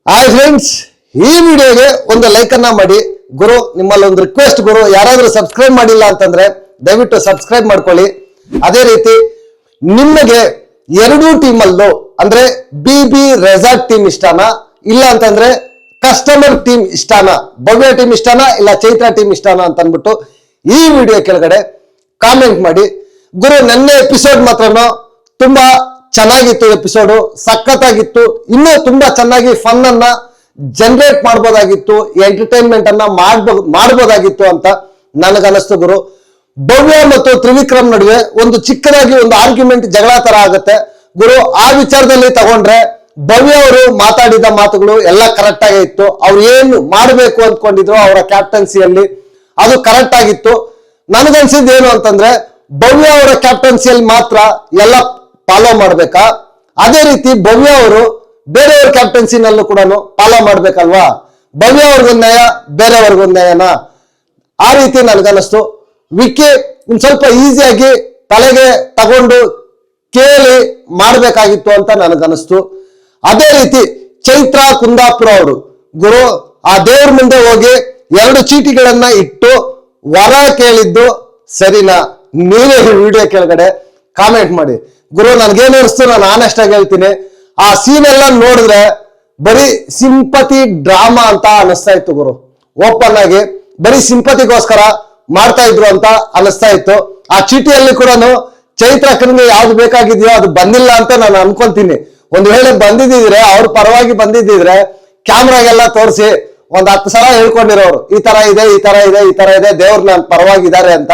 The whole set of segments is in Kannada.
ಹಾಯ್ ಫ್ರೆಂಡ್ಸ್, ಈ ವಿಡಿಯೋಗೆ ಒಂದು ಲೈಕ್ ಅನ್ನ ಮಾಡಿ. ಗುರು, ನಿಮ್ಮಲ್ಲಿ ಒಂದು ರಿಕ್ವೆಸ್ಟ್ ಗುರು, ಯಾರಾದ್ರೂ ಸಬ್ಸ್ಕ್ರೈಬ್ ಮಾಡಿಲ್ಲ ಅಂತಂದ್ರೆ ದಯವಿಟ್ಟು ಸಬ್ಸ್ಕ್ರೈಬ್ ಮಾಡ್ಕೊಳ್ಳಿ. ಅದೇ ರೀತಿ ನಿಮಗೆ ಎರಡೂ ಟೀಮಲ್ಲೂ ಅಂದ್ರೆ ಬಿ ರೆಸಾರ್ಟ್ ಟೀಮ್ ಇಷ್ಟನಾ, ಇಲ್ಲ ಅಂತಂದ್ರೆ ಕಸ್ಟಮರ್ ಟೀಮ್ ಇಷ್ಟನಾ, ಭವ್ಯ ಟೀಮ್ ಇಷ್ಟನಾ, ಇಲ್ಲ ಚೈತ್ರ ಟೀಮ್ ಇಷ್ಟನಾ ಅಂತ ಅಂದ್ಬಿಟ್ಟು ಈ ವಿಡಿಯೋ ಕೆಳಗಡೆ ಕಾಮೆಂಟ್ ಮಾಡಿ. ಗುರು, ನೆನ್ನೆ ಎಪಿಸೋಡ್ ಮಾತ್ರನೂ ತುಂಬಾ ಚೆನ್ನಾಗಿತ್ತು, ಎಪಿಸೋಡು ಸಖತ್ತಾಗಿತ್ತು. ಇನ್ನೂ ತುಂಬಾ ಚೆನ್ನಾಗಿ ಫನ್ ಅನ್ನ ಜನರೇಟ್ ಮಾಡ್ಬೋದಾಗಿತ್ತು, ಎಂಟರ್ಟೈನ್ಮೆಂಟ್ ಅನ್ನ ಮಾಡ್ಬೋದಾಗಿತ್ತು ಅಂತ ನನಗನ್ನಿಸ್ತು ಗುರು. ಭವ್ಯ ಮತ್ತು ತ್ರಿವಿಕ್ರಮ್ ನಡುವೆ ಒಂದು ಚಿಕ್ಕದಾಗಿ ಒಂದು ಆರ್ಗ್ಯುಮೆಂಟ್ ಜಗಳ ತರ ಆಗುತ್ತೆ ಗುರು. ಆ ವಿಚಾರದಲ್ಲಿ ತಗೊಂಡ್ರೆ ಭವ್ಯ ಅವರು ಮಾತಾಡಿದ ಮಾತುಗಳು ಎಲ್ಲ ಕರೆಕ್ಟ್ ಆಗೇ ಇತ್ತು. ಅವ್ರು ಏನು ಮಾಡಬೇಕು ಅಂದ್ಕೊಂಡಿದ್ರು ಅವರ ಕ್ಯಾಪ್ಟನ್ಸಿಯಲ್ಲಿ ಅದು ಕರೆಕ್ಟ್ ಆಗಿತ್ತು. ನನಗನ್ಸಿದ್ದು ಏನು ಅಂತಂದ್ರೆ, ಭವ್ಯ ಅವರ ಕ್ಯಾಪ್ಟನ್ಸಿಯಲ್ಲಿ ಮಾತ್ರ ಎಲ್ಲ ಫಾಲೋ ಮಾಡ್ಬೇಕಾ, ಅದೇ ರೀತಿ ಭವ್ಯ ಅವರು ಬೇರೆಯವ್ರ ಕ್ಯಾಪ್ಟನ್ಸಿನಲ್ಲೂ ಕೂಡ ಫಾಲೋ ಮಾಡ್ಬೇಕಲ್ವಾ? ಭವ್ಯ ಅವ್ರಿಗೊಂದು ನ್ಯಾಯ, ಬೇರೆಯವ್ರಿಗೊಂದು ನ್ಯಾಯನಾ? ಆ ರೀತಿ ನನಗನ್ನಿಸ್ತು. ವಿಕ್ಕಿ ಇನ್ ಸ್ವಲ್ಪ ಈಸಿಯಾಗಿ ತಲೆಗೆ ತಗೊಂಡು ಕೇಳಿ ಮಾಡ್ಬೇಕಾಗಿತ್ತು ಅಂತ ನನಗನ್ನಿಸ್ತು. ಅದೇ ರೀತಿ ಚೈತ್ರ ಕುಂದಾಪುರ ಅವರು ಗುರು, ಆ ದೇವ್ರ ಮುಂದೆ ಹೋಗಿ 2 ಚೀಟಿಗಳನ್ನ ಇಟ್ಟು ವರ ಕೇಳಿದ್ದು ಸರಿನಾ? ನೀವೇ ವಿಡಿಯೋ ಕೆಳಗಡೆ ಕಾಮೆಂಟ್ ಮಾಡಿ ಗುರು. ನನ್ಗೇನು ಅನಿಸ್ತು, ನಾನು ಆನೆಸ್ಟ್ ಆಗಿ ಹೇಳ್ತೀನಿ, ಆ ಸೀನ್ ಎಲ್ಲ ನೋಡಿದ್ರೆ ಬರೀ ಸಿಂಪತಿ ಡ್ರಾಮಾ ಅಂತ ಅನಿಸ್ತಾ ಇತ್ತು ಗುರು. ಓಪನ್ ಆಗಿ ಬರೀ ಸಿಂಪತಿಗೋಸ್ಕರ ಮಾಡ್ತಾ ಇದ್ರು ಅಂತ ಅನಿಸ್ತಾ ಇತ್ತು. ಆ ಚೀಟಿಯಲ್ಲಿ ಕೂಡ ಚೈತ್ರಕ್ಕನಿಗೆ ಯಾವ್ದು ಬೇಕಾಗಿದೆಯೋ ಅದು ಬಂದಿಲ್ಲ ಅಂತ ನಾನು ಅನ್ಕೊಂತೀನಿ. ಒಂದ್ ವೇಳೆ ಬಂದಿದ್ರೆ, ಅವ್ರ ಪರವಾಗಿ ಬಂದಿದ್ರೆ ಕ್ಯಾಮ್ರಾಗೆಲ್ಲ ತೋರಿಸಿ ಒಂದ್ 10 ಸಲ ಹೇಳ್ಕೊಂಡಿರೋರು, ಈ ತರ ಇದೆ, ಈ ತರ ಇದೆ, ಈ ತರ ಇದೆ, ದೇವ್ರು ನನ್ ಪರವಾಗಿದ್ದಾರೆ ಅಂತ.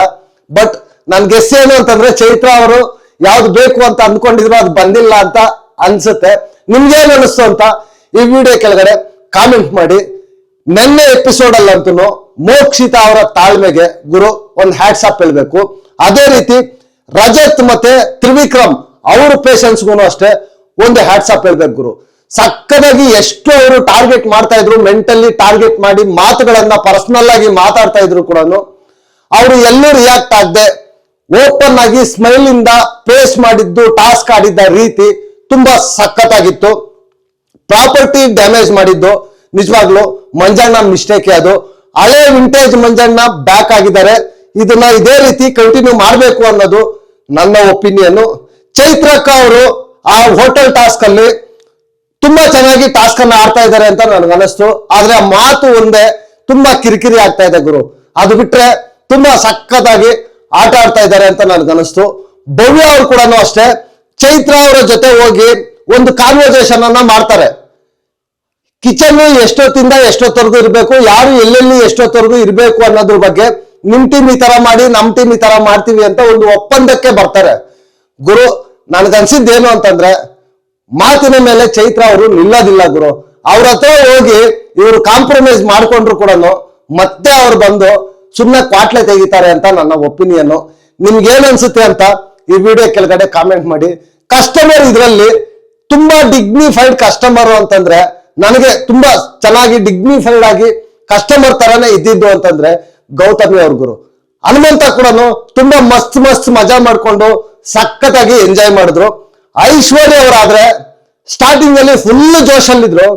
ಬಟ್ ನನ್ ಗೆಸ್ ಏನು ಅಂತಂದ್ರೆ, ಚೈತ್ರ ಅವರು ಯಾವ್ದು ಬೇಕು ಅಂತ ಅನ್ಕೊಂಡಿದ್ರು ಅದು ಬಂದಿಲ್ಲ ಅಂತ ಅನ್ಸುತ್ತೆ. ನಿಮ್ಗೇನು ಅನಿಸ್ತು ಅಂತ ಈ ವಿಡಿಯೋ ಕೆಳಗಡೆ ಕಾಮೆಂಟ್ ಮಾಡಿ. ನೆನ್ನೆ ಎಪಿಸೋಡ್ ಅಲ್ಲಂತೂ ಮೋಕ್ಷಿತಾ ಅವರ ತಾಳ್ಮೆಗೆ ಗುರು ಒಂದು ಹ್ಯಾಟ್ಸ್ ಆಫ್ ಹೇಳ್ಬೇಕು. ಅದೇ ರೀತಿ ರಜತ್ ಮತ್ತೆ ತ್ರಿವಿಕ್ರಮ್ ಅವ್ರ ಪೇಷನ್ಸ್ಗೂ ಅಷ್ಟೇ ಒಂದು ಹ್ಯಾಟ್ಸ್ ಆಫ್ ಹೇಳ್ಬೇಕು ಗುರು. ಸಕ್ಕದಾಗಿ ಎಷ್ಟು ಅವರು ಟಾರ್ಗೆಟ್ ಮಾಡ್ತಾ ಇದ್ರು, ಮೆಂಟಲಿ ಟಾರ್ಗೆಟ್ ಮಾಡಿ ಮಾತುಗಳನ್ನ ಪರ್ಸನಲ್ ಆಗಿ ಮಾತಾಡ್ತಾ ಇದ್ರು ಕೂಡ ಅವರು ಎಲ್ಲೂ ರಿಯಾಕ್ಟ್ ಆಗದೆ ಓಪನ್ ಆಗಿ ಸ್ಮೈಲ್ ಇಂದ ಫೇಸ್ ಮಾಡಿದ್ದು, ಟಾಸ್ಕ್ ಆಡಿದ್ದ ರೀತಿ ತುಂಬಾ ಸಖತ್ತಾಗಿತ್ತು. ಪ್ರಾಪರ್ಟಿ ಡ್ಯಾಮೇಜ್ ಮಾಡಿದ್ದು ನಿಜವಾಗ್ಲು ಮಂಜಣ್ಣ ಮಿಸ್ಟೇಕ್. ಅದು ಹಳೆ ವಿಂಟೇಜ್ ಮಂಜಣ್ಣ ಬ್ಯಾಕ್ ಆಗಿದ್ದಾರೆ. ಇದನ್ನ ಇದೇ ರೀತಿ ಕಂಟಿನ್ಯೂ ಮಾಡಬೇಕು ಅನ್ನೋದು ನನ್ನ ಒಪಿನಿಯನ್. ಚೈತ್ರಕ್ಕ ಅವರು ಆ ಹೋಟೆಲ್ ಟಾಸ್ಕ್ ಅಲ್ಲಿ ತುಂಬಾ ಚೆನ್ನಾಗಿ ಟಾಸ್ಕ್ ಅನ್ನ ಆಡ್ತಾ ಇದ್ದಾರೆ ಅಂತ ನನಗನ್ನಿಸ್ತು. ಆದ್ರೆ ಆ ಮಾತು ಒಂದೇ ತುಂಬಾ ಕಿರಿಕಿರಿ ಆಗ್ತಾ ಇದೆ ಗುರು. ಅದು ಬಿಟ್ರೆ ತುಂಬಾ ಸಖತ್ತಾಗಿ ಆಟ ಆಡ್ತಾ ಇದ್ದಾರೆ ಅಂತ ನನಗನ್ನಿಸ್ತು. ಭವ್ಯ ಅವರು ಕೂಡ ಅಷ್ಟೇ ಚೈತ್ರ ಅವರ ಜೊತೆ ಹೋಗಿ ಒಂದು ಕಾನ್ವರ್ಸೇಷನ್ ಅನ್ನ ಮಾಡ್ತಾರೆ. ಕಿಚನ್ ಎಷ್ಟೊತ್ತಿಂದ ಎಷ್ಟೊತ್ತವರೆಗೂ ಇರಬೇಕು, ಯಾರು ಎಲ್ಲೆಲ್ಲಿ ಎಷ್ಟೊತ್ತವರೆಗೂ ಇರಬೇಕು ಅನ್ನೋದ್ರ ಬಗ್ಗೆ ನಿಮ್ ಟೀಮ್ ಈ ತರ ಮಾಡಿ, ನಮ್ ಟೀಮ್ ಈ ತರ ಮಾಡ್ತೀವಿ ಅಂತ ಒಂದು ಒಪ್ಪಂದಕ್ಕೆ ಬರ್ತಾರೆ ಗುರು. ನನ್ಗನ್ಸಿದ್ದೇನು ಅಂತಂದ್ರೆ, ಮಾತಿನ ಮೇಲೆ ಚೈತ್ರ ಅವರು ನಿಲ್ಲೋದಿಲ್ಲ ಗುರು. ಅವ್ರ ಹತ್ರ ಹೋಗಿ ಇವರು ಕಾಂಪ್ರಮೈಸ್ ಮಾಡ್ಕೊಂಡ್ರು ಕೂಡ ಮತ್ತೆ ಅವ್ರು ಬಂದು ಸುಮ್ಮನೆ ಕ್ವಾಟ್ಲೆ ತೆಗಿತಾರೆ ಅಂತ ನನ್ನ ಒಪಿನಿಯನ್. ನಿಮ್ಗೆ ಏನ್ ಅನ್ಸುತ್ತೆ ಅಂತ ಈ ವಿಡಿಯೋ ಕೆಳಗಡೆ ಕಾಮೆಂಟ್ ಮಾಡಿ. ಕಸ್ಟಮರ್ ಇದರಲ್ಲಿ ತುಂಬಾ ಡಿಗ್ನಿಫೈಡ್ ಕಸ್ಟಮರ್ ಅಂತಂದ್ರೆ, ನನಗೆ ತುಂಬಾ ಚೆನ್ನಾಗಿ ಡಿಗ್ನಿಫೈಡ್ ಆಗಿ ಕಸ್ಟಮರ್ ತರಾನೇ ಇದ್ದಿದ್ದು ಅಂತಂದ್ರೆ ಗೌತಮಿ ಅವ್ರ ಗುರು. ಹನುಮಂತ ಕೂಡ ತುಂಬಾ ಮಸ್ತ್ ಮಜಾ ಮಾಡ್ಕೊಂಡು ಸಖತ್ತಾಗಿ ಎಂಜಾಯ್ ಮಾಡಿದ್ರು. ಐಶ್ವರ್ಯ ಅವರಾದ್ರೆ ಸ್ಟಾರ್ಟಿಂಗ್ ಅಲ್ಲಿ ಫುಲ್ ಜೋಶಲ್ಲಿದ್ರು,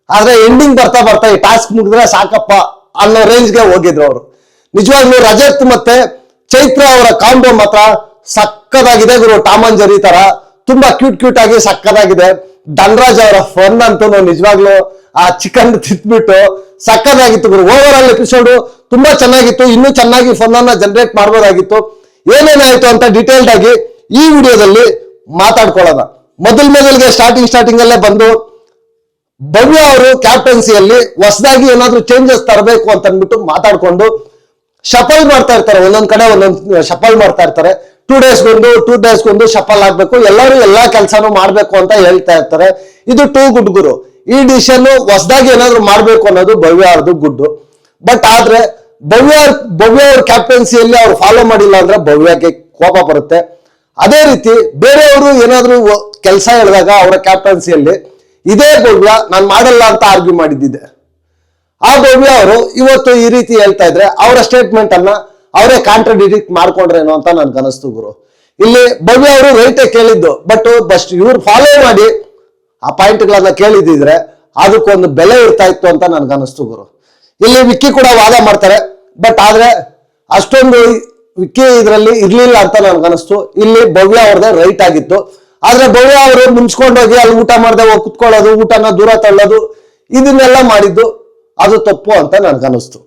ಆದ್ರೆ ಎಂಡಿಂಗ್ ಬರ್ತಾ ಬರ್ತಾ ಈ ಟಾಸ್ಕ್ ಮುಗಿದ್ರೆ ಸಾಕಪ್ಪ ಅನ್ನೋ ರೇಂಜ್ಗೆ ಹೋಗಿದ್ರು ಅವರು. ನಿಜವಾಗ್ಲೂ ರಜತ್ ಮತ್ತೆ ಚೈತ್ರ ಅವರ ಕಾಂಬೋ ಮಾತ್ರ ಸಕ್ಕದಾಗಿದೆ ಗುರು. ಟಾಮ್ ಅಂಡ್ ಜೆರ್ರಿ ತರ ತುಂಬಾ ಕ್ಯೂಟ್ ಆಗಿ ಸಕ್ಕದಾಗಿದೆ. ಧನರಾಜ್ ಅವರ ಫನ್ ಅಂತೂ ನಿಜವಾಗ್ಲೂ ಆ ಚಿಕನ್ ತಿತ್ಬಿಟ್ಟು ಸಕ್ಕದಾಗಿತ್ತು ಗುರು. ಓವರ್ ಆಲ್ ಎಪಿಸೋಡ್ ತುಂಬಾ ಚೆನ್ನಾಗಿತ್ತು. ಇನ್ನೂ ಚೆನ್ನಾಗಿ ಫನ್ ಅನ್ನ ಜನರೇಟ್ ಮಾಡ್ಬೋದಾಗಿತ್ತು. ಏನೇನಾಯ್ತು ಅಂತ ಡೀಟೇಲ್ಡ್ ಆಗಿ ಈ ವಿಡಿಯೋದಲ್ಲಿ ಮಾತಾಡ್ಕೊಳ್ಳೋಣ. ಮೊದಲಿಗೆ ಸ್ಟಾರ್ಟಿಂಗ್ ಅಲ್ಲೇ ಬಂದು ಭವ್ಯ ಅವರು ಕ್ಯಾಪ್ಟನ್ಸಿಯಲ್ಲಿ ಹೊಸದಾಗಿ ಏನಾದ್ರು ಚೇಂಜಸ್ ತರಬೇಕು ಅಂತ ಅಂದ್ಬಿಟ್ಟು ಮಾತಾಡ್ಕೊಂಡು ಶಫಲ್ ಮಾಡ್ತಾ ಇರ್ತಾರೆ. ಒಂದೊಂದ್ ಕಡೆ ಒಂದೊಂದ್ ಶಫಲ್ ಮಾಡ್ತಾ ಇರ್ತಾರೆ. 2 ಡೇಸ್ಗೊಂದು ಶಫಲ್ ಆಗ್ಬೇಕು, ಎಲ್ಲರೂ ಎಲ್ಲಾ ಕೆಲಸನೂ ಮಾಡ್ಬೇಕು ಅಂತ ಹೇಳ್ತಾ ಇರ್ತಾರೆ. ಇದು ಟೂ ಗುಡ್ ಗುರು. ಈ ಡಿಸಿಷನ್ ಹೊಸದಾಗಿ ಏನಾದ್ರು ಮಾಡ್ಬೇಕು ಅನ್ನೋದು ಭವ್ಯ ಅವ್ರದ್ದು ಗುಡ್. ಬಟ್ ಆದ್ರೆ ಭವ್ಯ ಅವ್ರ ಕ್ಯಾಪ್ಟನ್ಸಿಯಲ್ಲಿ ಅವ್ರು ಫಾಲೋ ಮಾಡಿಲ್ಲ ಅಂದ್ರೆ ಭವ್ಯಕ್ಕೆ ಕೋಪ ಬರುತ್ತೆ. ಅದೇ ರೀತಿ ಬೇರೆಯವರು ಏನಾದ್ರು ಕೆಲಸ ಹೇಳಿದಾಗ ಅವರ ಕ್ಯಾಪ್ಟನ್ಸಿಯಲ್ಲಿ ಇದೇ ಭವ್ಯ ನಾನು ಮಾಡಲ್ಲ ಅಂತ ಆರ್ಗ್ಯೂ ಮಾಡಿದ್ದಿದೆ. ಆ ಭವ್ಯ ಅವರು ಇವತ್ತು ಈ ರೀತಿ ಹೇಳ್ತಾ ಇದ್ರೆ ಅವರ ಸ್ಟೇಟ್ಮೆಂಟ್ ಅನ್ನ ಅವರೇ ಕಾಂಟ್ರಡಿಕ್ಟ್ ಮಾಡ್ಕೊಂಡ್ರೇನೋ ಅಂತ ನನ್ಗನ್ನಿಸ್ತು ಗುರು. ಇಲ್ಲಿ ಭವ್ಯ ಅವರು ರೈಟೇ ಕೇಳಿದ್ದು, ಬಟ್ ಇವ್ರು ಫಾಲೋ ಮಾಡಿ ಆ ಪಾಯಿಂಟ್ಗಳನ್ನ ಕೇಳಿದ್ರೆ ಅದಕ್ಕೊಂದು ಬೆಲೆ ಇರ್ತಾ ಇತ್ತು ಅಂತ ನನ್ಗನ್ನಿಸ್ತು ಗುರು. ಇಲ್ಲಿ ವಿಕ್ಕಿ ಕೂಡ ವಾದ ಮಾಡ್ತಾರೆ, ಬಟ್ ಆದ್ರೆ ಅಷ್ಟೊಂದು ವಿಕ್ಕಿ ಇದರಲ್ಲಿ ಇರ್ಲಿಲ್ಲ ಅಂತ ನನ್ಗನ್ನಿಸ್ತು. ಇಲ್ಲಿ ಭವ್ಯ ಅವ್ರದೇ ರೈಟ್ ಆಗಿತ್ತು. ಆದ್ರೆ ಭವ್ಯ ಅವರು ಮುಂಚ್ಕೊಂಡೋಗಿ ಅಲ್ಲಿ ಊಟ ಮಾಡದೆ ಕುತ್ಕೊಳ್ಳೋದು, ಊಟನ ದೂರ ತಳ್ಳೋದು, ಇದನ್ನೆಲ್ಲ ಮಾಡಿದ್ದು ಅದು ತಪ್ಪು ಅಂತ ನನ್ಗನ್ನಿಸ್ತು.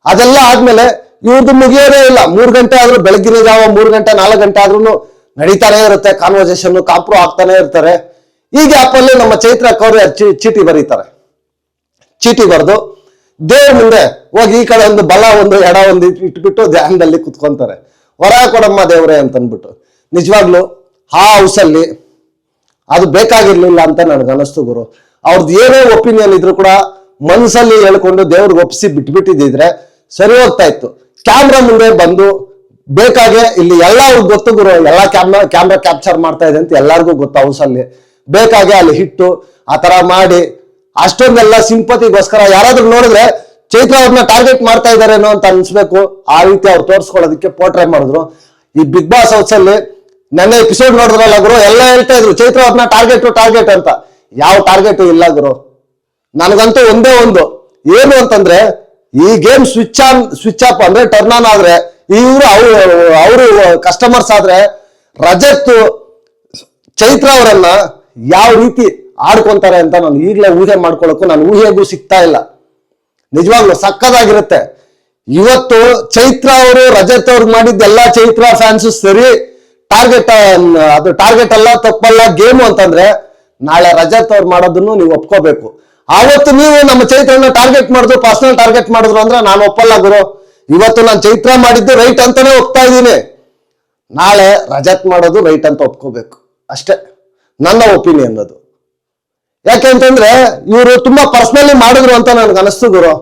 ಅದೆಲ್ಲ ಆದ್ಮೇಲೆ ಇವ್ರದ್ದು ಮುಗಿಯೋದೇ ಇಲ್ಲ. 3 ಗಂಟೆ ಆದ್ರೂ, ಬೆಳಗಿನ ಜಾವ 3 ಗಂಟೆ 4 ಗಂಟೆ ಆದ್ರೂ ನಡೀತಾನೆ ಇರುತ್ತೆ ಕಾನ್ವರ್ಸೇಷನ್, ಕಾಂಪ್ರೋ ಆಗ್ತಾನೆ ಇರ್ತಾರೆ. ಈ ಗ್ಯಾಪ್ ಅಲ್ಲಿ ನಮ್ಮ ಚೈತ್ರಕ್ಕ ಅವರು ಚೀಟಿ ಬರೀತಾರೆ. ಚೀಟಿ ಬರೆದು ದೇವ್ರ ಮುಂದೆ ಹೋಗಿ ಈ ಕಡೆ ಒಂದು ಬಲ ಒಂದು ಎಡ ಒಂದು ಇಟ್ಬಿಟ್ಟು ಧ್ಯಾನದಲ್ಲಿ ಕುತ್ಕೊಂತಾರೆ. ವರ ಕೊಡಮ್ಮ ದೇವ್ರೆ ಅಂತ ಅಂದ್ಬಿಟ್ಟು. ನಿಜವಾಗ್ಲು ಆ ಹೌಸಲ್ಲಿ ಅದು ಬೇಕಾಗಿರ್ಲಿಲ್ಲ ಅಂತ ನನಗನ್ನಿಸ್ತು ಗುರು. ಅವ್ರದ್ದು ಏನೇ ಒಪಿನಿಯನ್ ಇದ್ರು ಕೂಡ ಮನಸ್ಸಲ್ಲಿ ಹೇಳ್ಕೊಂಡು ದೇವ್ರಿಗೆ ಒಪ್ಪಿಸಿ ಬಿಟ್ಬಿಟ್ಟಿದ್ರೆ ಸರಿ ಹೋಗ್ತಾ ಇತ್ತು. ಕ್ಯಾಮ್ರಾ ಮುಂದೆ ಬಂದು ಬೇಕಾಗೆ ಇಲ್ಲಿ ಎಲ್ಲ ಅವ್ರಿಗೆ ಗೊತ್ತು ಗುರು, ಎಲ್ಲ ಕ್ಯಾಮ್ರಾ ಕ್ಯಾಪ್ಚರ್ ಮಾಡ್ತಾ ಇದೆ ಅಂತ ಎಲ್ಲರಿಗೂ ಗೊತ್ತು. ಹೌಸಲ್ಲಿ ಬೇಕಾಗೆ ಅಲ್ಲಿ ಹಿಟ್ಟು ಆ ತರ ಮಾಡಿ ಅಷ್ಟೊಂದೆಲ್ಲ ಸಿಂಪತಿಗೋಸ್ಕರ ಯಾರಾದ್ರೂ ನೋಡಿದ್ರೆ ಚೈತ್ರ ಅವ್ರನ್ನ ಟಾರ್ಗೆಟ್ ಮಾಡ್ತಾ ಇದಾರೇನೋ ಅಂತ ಅನ್ಸ್ಬೇಕು. ಆ ರೀತಿ ಅವ್ರು ತೋರಿಸ್ಕೊಳ್ಳೋದಕ್ಕೆ ಪೋರ್ಟ್ರೇ ಮಾಡಿದ್ರು. ಈ ಬಿಗ್ ಬಾಸ್ ಹೌಸ್ ಅಲ್ಲಿ ನನ್ನ ಎಪಿಸೋಡ್ ನೋಡಿದ್ರಲ್ಲ ಗುರು, ಎಲ್ಲ ಹೇಳ್ತಾ ಇದ್ರು ಚೈತ್ರ ಅವ್ರನ್ನ ಟಾರ್ಗೆಟ್ ಅಂತ. ಯಾವ ಟಾರ್ಗೆಟ್ ಇಲ್ಲ ಗುರು. ನನಗಂತೂ ಒಂದೇ ಒಂದು ಏನು ಅಂತಂದ್ರೆ, ಈ ಗೇಮ್ ಸ್ವಿಚ್ ಆಫ್ ಅಂದ್ರೆ ಟರ್ನ್ ಆನ್ ಆದ್ರೆ ಅವರು ಕಸ್ಟಮರ್ಸ್ ಆದ್ರೆ ರಜತ್ ಚೈತ್ರ ಅವರನ್ನ ಯಾವ ರೀತಿ ಆಡ್ಕೊಂತಾರೆ ಅಂತ ನಾನು ಈಗಲೇ ಊಹೆ ಮಾಡ್ಕೊಳಕ್ಕೂ ನಾನು ಊಹೆಗೂ ಸಿಗ್ತಾ ಇಲ್ಲ. ನಿಜವಾಗ್ಲು ಸಕ್ಕದಾಗಿರುತ್ತೆ. ಇವತ್ತು ಚೈತ್ರ ಅವರು ರಜತ್ ಅವ್ರಿಗೆ ಮಾಡಿದ್ದೆಲ್ಲ ಚೈತ್ರ ಫ್ಯಾನ್ಸ್ ಸರಿ, ಅದು ಟಾರ್ಗೆಟ್ ಅಲ್ಲ, ತಪ್ಪಲ್ಲ ಗೇಮು ಅಂತಂದ್ರೆ ನಾಳೆ ರಜತ್ ಅವ್ರು ಮಾಡೋದನ್ನು ನೀವು ಒಪ್ಕೋಬೇಕು. ಆವತ್ತು ನೀವು ನಮ್ಮ ಚೈತ್ರನ ಟಾರ್ಗೆಟ್ ಮಾಡಿದ್ರು, ಪರ್ಸನಲ್ ಟಾರ್ಗೆಟ್ ಮಾಡಿದ್ರು ಅಂದ್ರೆ ನಾನು ಒಪ್ಪಲ್ಲ ಗುರು. ಇವತ್ತು ನಾನು ಚೈತ್ರ ಮಾಡಿದ್ದು ರೈಟ್ ಅಂತಾನೆ ಒಪ್ತಾ ಇದ್ದೀನಿ. ನಾಳೆ ರಜತ್ ಮಾಡೋದು ರೈಟ್ ಅಂತ ಒಪ್ಕೋಬೇಕು ಅಷ್ಟೇ ನನ್ನ ಒಪಿನಿಯನ್ ಅದು. ಯಾಕೆಂತಂದ್ರೆ ಇವರು ತುಂಬಾ ಪರ್ಸನಲಿ ಮಾಡಿದ್ರು ಅಂತ ನನ್ಗೆ ಅನಿಸ್ತು ಗುರು.